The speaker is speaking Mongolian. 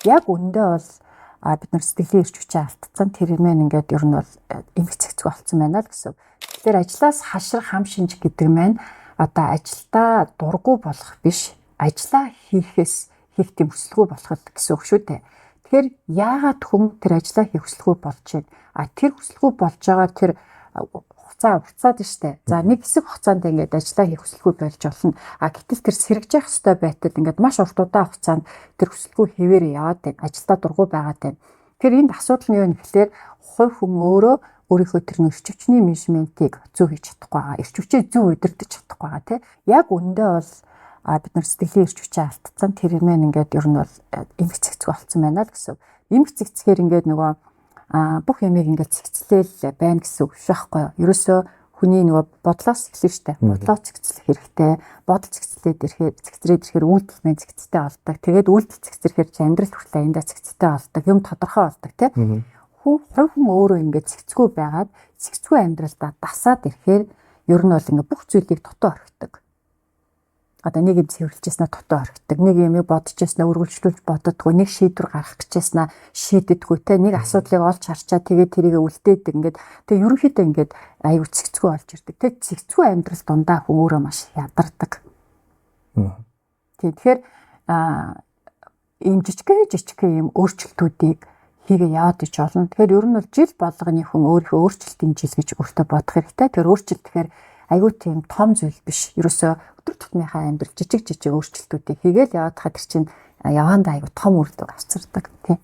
яг үндэ бол бид нар сэтгэлийн эрч хүчээ алдсан тэр юм ингээд ер нь бол эмх цэгцэг болсон байна л гэсэн. Тэгэхээр ажлаас хашрах хам шинж гэдэг маань одоо ажилдаа дургу болох биш, ажлаа хийх тийм хүсэлгүй болох гэсэн үг шүү дээ. Тэгэхээр яагаад хүн тэр ажлаа хийх хүсэлгүй болж байна? Тэр хүсэлгүй болж байгаа тэр хугацаад штэ. За нэг хэсэг хугацаанд ингээд ажлаа хийх хүсэлгүй болж болно. Гэтэл тэр сэргэж явах хэвээр байтал ингээд маш урт удаан хугацаанд тэр хүсэлгүй хэвээр яваад байна. Ажилдаа дургу байгаад байна. Тэгэхээр энд асуудал нь юу вэ гэхээр хувь хүн өөрөө өөрийнхөө тэр эрч хүчний менежментийг зөв хийж чадахгүй байгаа. Эрч хүчээ зөв удирдах чадахгүй байгаа тийм. Яг үндэ бол бид нар сэтгэлийн эрч хүчээ алдсан тэр юм ингээд ер нь бол эмх цэгцэг болсон байна л гэсэн. Эмх цэгцгээр ингээд нөгөө бүх юмыг ингээд цэгцлээл байна гэсэн үг шахахгүй юу. Ерөөсөө хүний нөгөө бодлоос эхэлнэ штэ. Бодлоо цэгцлэх хэрэгтэй. Бодол цэгцрээд ирэхээр үйлдэл мэн цэгцтэй болдог. Тэгээд үйлдэл цэгцрэхээр чи амьдрал хүртэл аяндаа цэгцтэй болдог. Юм тодорхой болдог тийм. Хүн өөрөө ингээд цэгцгүй байгаад цэгцгүй амьдралдаа дасаад ирэхээр ер нь бол ингээд бүх зүйлийг дутуу орхидог. Одоо нэг юм цэвэрлэжсэн дутуу орхидог. Нэг юмыг бодож яснаа үргэлжлүүлж боддоггүй. Нэг шийдвэр гаргах гэж яснаа шийддэггүй те. Нэг асуудлыг олж харчаа тэгээд тэрийг үлдээдэг. Ингээд тэг ерөнхийдөө ингээд аюу цэгцгүй болж ирдэг. Тэг цэгцгүй амьдрал дундаа хүн өөрөө маш ядардаг. Тэгэхээр ийм жижиг юм өөрчлөлтүүдийг хийгээ яваад ич болно. Тэгэхээр ер нь бол жил болгоны хүн өөрийнхөө өөрчлөлтийн жил гэж өөртөө бодох хэрэгтэй. Тэр өөрчлөлт тэгэхээр айгүй тийм том зүйл биш. Ерөөсөө өдөр тутмынхаа амьдрал жижиг өөрчлөлтүүдийг хийгээл яваад хаа тэр чинь яваандаа айгүй том үр дүн авчирдаг тийм.